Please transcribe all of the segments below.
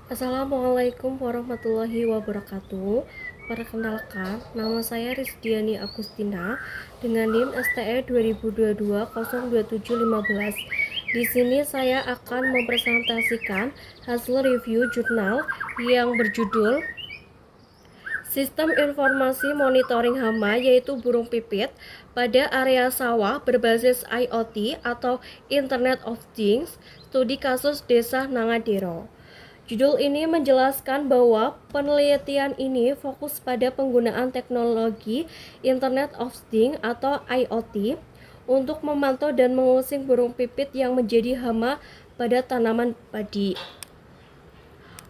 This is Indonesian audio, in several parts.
Assalamualaikum warahmatullahi wabarakatuh. Perkenalkan, nama saya Rizdiani Agustina dengan NIM STE 2022-02715. Di sini saya akan mempresentasikan hasil review jurnal yang berjudul Sistem Informasi Monitoring Hama, yaitu burung pipit pada area sawah berbasis IoT atau Internet of Things, studi kasus Desa Nangadero. Judul ini menjelaskan bahwa penelitian ini fokus pada penggunaan teknologi Internet of Things atau IoT untuk memantau dan mengusir burung pipit yang menjadi hama pada tanaman padi.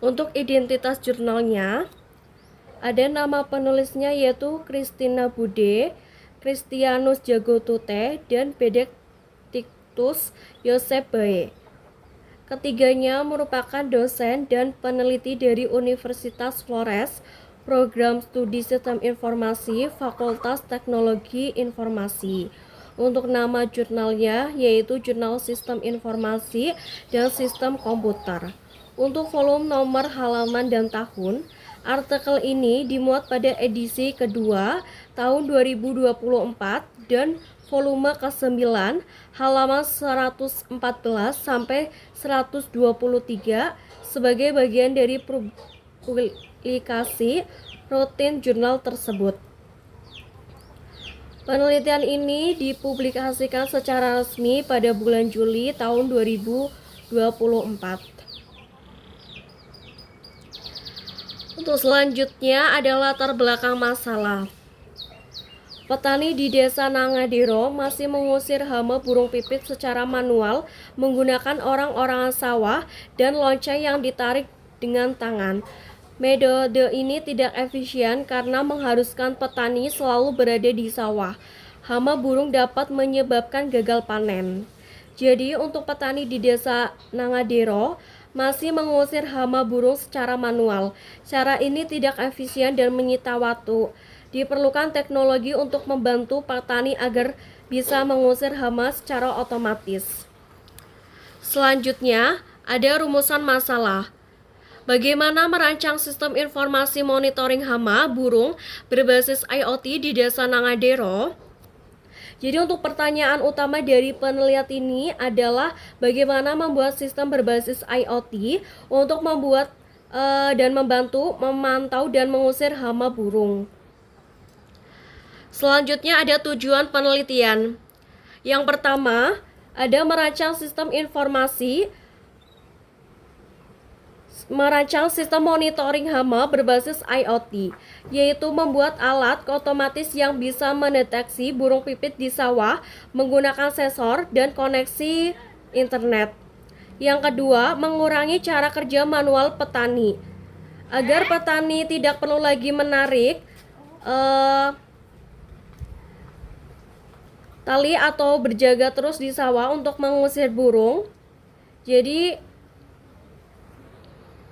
Untuk identitas jurnalnya, ada nama penulisnya yaitu Christina Bude, Christianus Jagotute, dan Benedictus Yosef Bae. Ketiganya merupakan dosen dan peneliti dari Universitas Flores, Program Studi Sistem Informasi, Fakultas Teknologi Informasi. Untuk nama jurnalnya yaitu Jurnal Sistem Informasi dan Sistem Komputer. Untuk volume, nomor, halaman, dan tahun, artikel ini dimuat pada edisi kedua tahun 2024 dan volume ke-9 halaman 114 sampai 123 sebagai bagian dari publikasi rutin jurnal tersebut. Penelitian ini dipublikasikan secara resmi pada bulan Juli tahun 2024. Untuk selanjutnya adalah latar belakang masalah. Petani di Desa Nangadero masih mengusir hama burung pipit secara manual menggunakan orang-orangan sawah dan lonceng yang ditarik dengan tangan. Metode ini tidak efisien karena mengharuskan petani selalu berada di sawah. Hama burung dapat menyebabkan gagal panen. Jadi untuk petani di Desa Nangadero masih mengusir hama burung secara manual. Cara ini tidak efisien dan menyita waktu. Diperlukan teknologi untuk membantu petani agar bisa mengusir hama secara otomatis. Selanjutnya, ada rumusan masalah. Bagaimana merancang sistem informasi monitoring hama burung berbasis IoT di Desa Nangadero? Jadi untuk pertanyaan utama dari penelitian ini adalah bagaimana membuat sistem berbasis IoT untuk membuat dan membantu memantau dan mengusir hama burung. Selanjutnya ada tujuan penelitian. Yang pertama, ada merancang sistem monitoring hama berbasis IoT, yaitu membuat alat otomatis yang bisa mendeteksi burung pipit di sawah menggunakan sensor dan koneksi internet. Yang kedua, mengurangi cara kerja manual petani, agar petani tidak perlu lagi menarik tali atau berjaga terus di sawah untuk mengusir burung. Jadi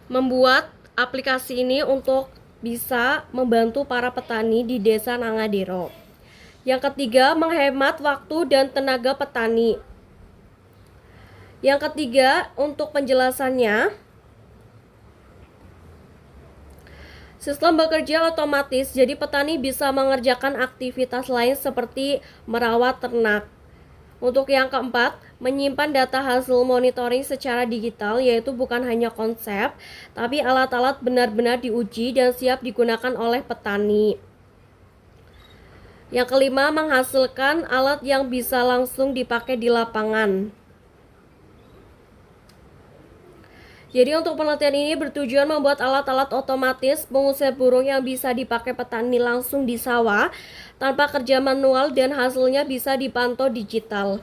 membuat aplikasi ini untuk bisa membantu para petani di Desa Nangadero. Yang ketiga, menghemat waktu dan tenaga petani. Yang ketiga, untuk penjelasannya, sistem bekerja otomatis, jadi petani bisa mengerjakan aktivitas lain seperti merawat ternak. Untuk yang keempat, menyimpan data hasil monitoring secara digital, yaitu bukan hanya konsep, tapi alat-alat benar-benar diuji dan siap digunakan oleh petani. Yang kelima, menghasilkan alat yang bisa langsung dipakai di lapangan. Jadi untuk penelitian ini bertujuan membuat alat-alat otomatis mengusir burung yang bisa dipakai petani langsung di sawah tanpa kerja manual dan hasilnya bisa dipantau digital.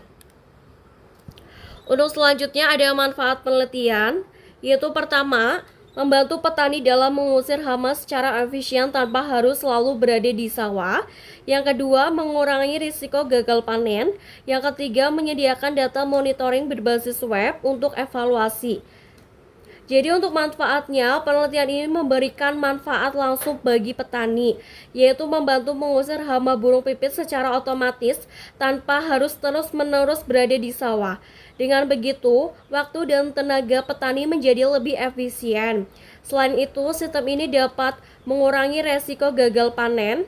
Untuk selanjutnya ada manfaat penelitian, yaitu pertama, membantu petani dalam mengusir hama secara efisien tanpa harus selalu berada di sawah. Yang kedua, mengurangi risiko gagal panen. Yang ketiga, menyediakan data monitoring berbasis web untuk evaluasi. Jadi untuk manfaatnya, penelitian ini memberikan manfaat langsung bagi petani, yaitu membantu mengusir hama burung pipit secara otomatis tanpa harus terus-menerus berada di sawah. Dengan begitu, waktu dan tenaga petani menjadi lebih efisien. Selain itu, sistem ini dapat mengurangi resiko gagal panen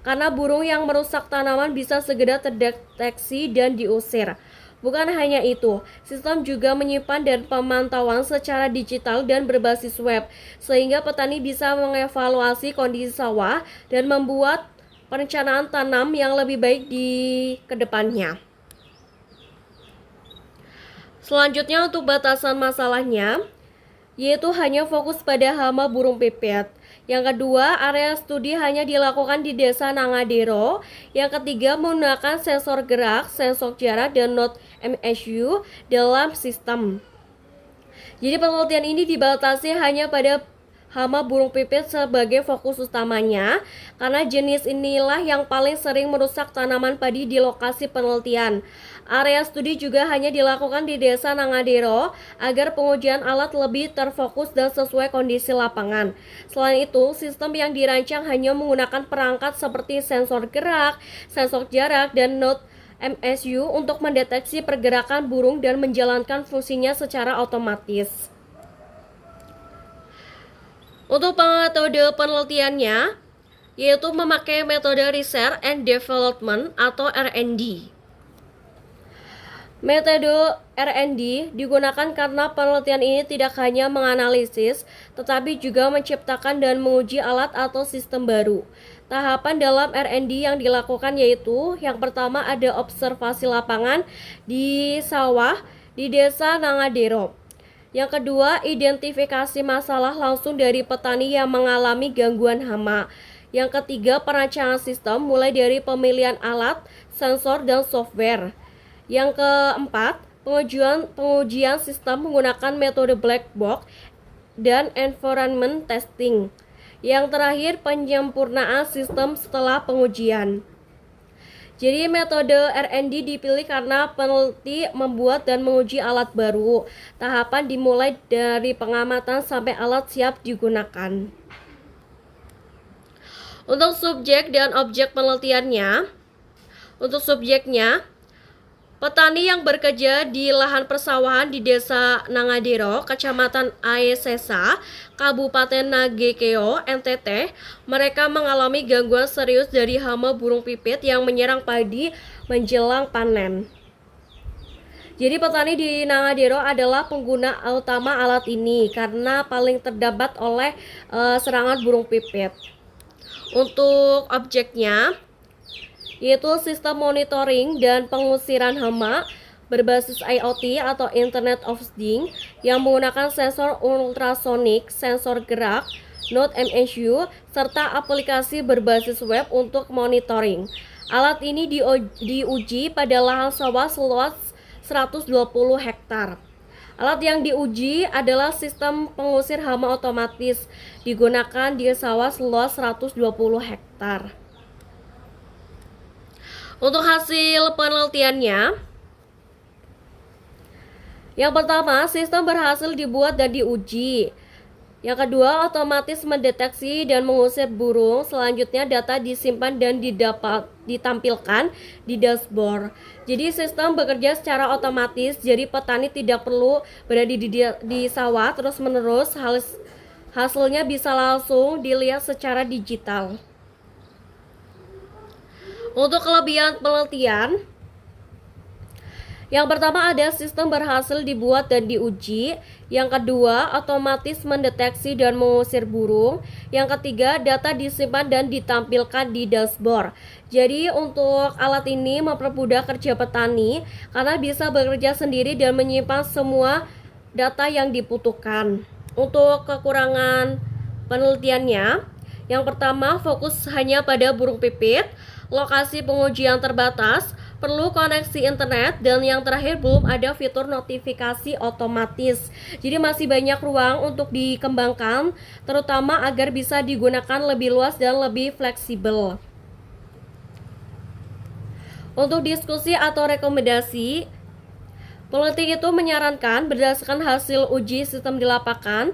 karena burung yang merusak tanaman bisa segera terdeteksi dan diusir. Bukan hanya itu, sistem juga menyimpan dan pemantauan secara digital dan berbasis web, sehingga petani bisa mengevaluasi kondisi sawah dan membuat perencanaan tanam yang lebih baik di kedepannya. Selanjutnya untuk batasan masalahnya, yaitu hanya fokus pada hama burung pipit. Yang kedua, area studi hanya dilakukan di Desa Nangadero. Yang ketiga, menggunakan sensor gerak, sensor jarak, dan node MSU dalam sistem. Jadi penelitian ini dibatasi hanya pada hama burung pipit sebagai fokus utamanya, karena jenis inilah yang paling sering merusak tanaman padi di lokasi penelitian. Area studi juga hanya dilakukan di Desa Nangadero agar pengujian alat lebih terfokus dan sesuai kondisi lapangan. Selain itu, sistem yang dirancang hanya menggunakan perangkat seperti sensor gerak, sensor jarak, dan node MSU untuk mendeteksi pergerakan burung dan menjalankan fungsinya secara otomatis. Untuk metode penelitiannya, yaitu memakai metode Research and Development atau R&D. Metode R&D digunakan karena penelitian ini tidak hanya menganalisis, tetapi juga menciptakan dan menguji alat atau sistem baru. Tahapan dalam R&D yang dilakukan yaitu, yang pertama ada observasi lapangan di sawah di Desa Nangadero. Yang kedua, identifikasi masalah langsung dari petani yang mengalami gangguan hama. Yang ketiga, perancangan sistem mulai dari pemilihan alat, sensor, dan software. Yang keempat, pengujian sistem menggunakan metode black box dan environment testing. Yang terakhir, penyempurnaan sistem setelah pengujian. Jadi metode R&D dipilih karena peneliti membuat dan menguji alat baru. Tahapan dimulai dari pengamatan sampai alat siap digunakan. Untuk subjek dan objek penelitiannya, untuk subjeknya, petani yang bekerja di lahan persawahan di Desa Nangadero, Kecamatan Aesesa, Kabupaten Nagekeo, NTT, mereka mengalami gangguan serius dari hama burung pipit yang menyerang padi menjelang panen. Jadi petani di Nangadero adalah pengguna utama alat ini karena paling terdampak oleh serangan burung pipit. Untuk objeknya, yaitu sistem monitoring dan pengusiran hama berbasis IoT atau Internet of Things yang menggunakan sensor ultrasonik, sensor gerak, node MSU, serta aplikasi berbasis web untuk monitoring. Alat ini diuji pada lahan sawah seluas 120 hektar. Alat yang diuji adalah sistem pengusir hama otomatis, digunakan di sawah seluas 120 hektar. Untuk hasil penelitiannya, yang pertama, sistem berhasil dibuat dan diuji. Yang kedua, otomatis mendeteksi dan mengusir burung. Selanjutnya, data disimpan dan ditampilkan di dashboard. Jadi sistem bekerja secara otomatis, jadi petani tidak perlu berada di sawah terus-menerus. Hasilnya bisa langsung dilihat secara digital. Untuk kelebihan penelitian, yang pertama ada sistem berhasil dibuat dan diuji. Yang kedua, otomatis mendeteksi dan mengusir burung. Yang ketiga, data disimpan dan ditampilkan di dashboard. Jadi untuk alat ini mempermudah kerja petani karena bisa bekerja sendiri dan menyimpan semua data yang dibutuhkan. Untuk kekurangan penelitiannya, yang pertama fokus hanya pada burung pipit. Lokasi pengujian terbatas, perlu koneksi internet, dan yang terakhir belum ada fitur notifikasi otomatis. Jadi masih banyak ruang untuk dikembangkan, terutama agar bisa digunakan lebih luas dan lebih fleksibel. Untuk diskusi atau rekomendasi, peneliti itu menyarankan berdasarkan hasil uji sistem di lapangan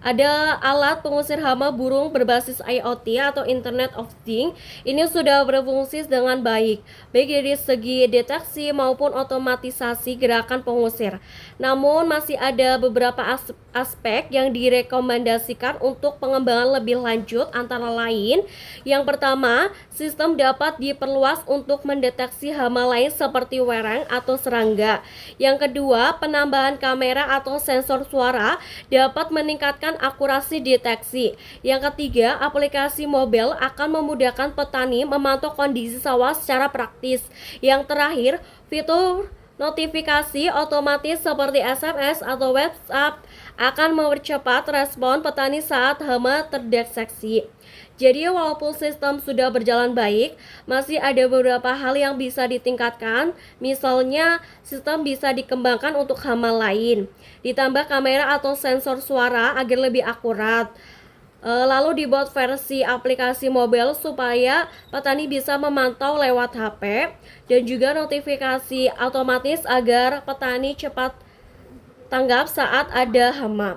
Ada alat pengusir hama burung berbasis IoT atau Internet of Things. Ini sudah berfungsi dengan baik dari segi deteksi maupun otomatisasi gerakan pengusir. Namun masih ada beberapa aspek yang direkomendasikan untuk pengembangan lebih lanjut, antara lain yang pertama, sistem dapat diperluas untuk mendeteksi hama lain seperti wereng atau serangga. Yang kedua, penambahan kamera atau sensor suara dapat meningkatkan akurasi deteksi. Yang ketiga, aplikasi mobile akan memudahkan petani memantau kondisi sawah secara praktis. Yang terakhir, fitur notifikasi otomatis seperti SMS atau WhatsApp akan mempercepat respon petani saat hama terdeteksi. Jadi walaupun sistem sudah berjalan baik, masih ada beberapa hal yang bisa ditingkatkan. Misalnya, sistem bisa dikembangkan untuk hama lain, ditambah kamera atau sensor suara agar lebih akurat. Lalu dibuat versi aplikasi mobile supaya petani bisa memantau lewat HP, dan juga notifikasi otomatis agar petani cepat tanggap saat ada hama.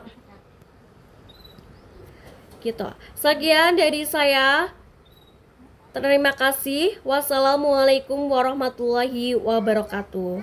Gitu. Sekian dari saya. Terima kasih. Wassalamualaikum warahmatullahi wabarakatuh.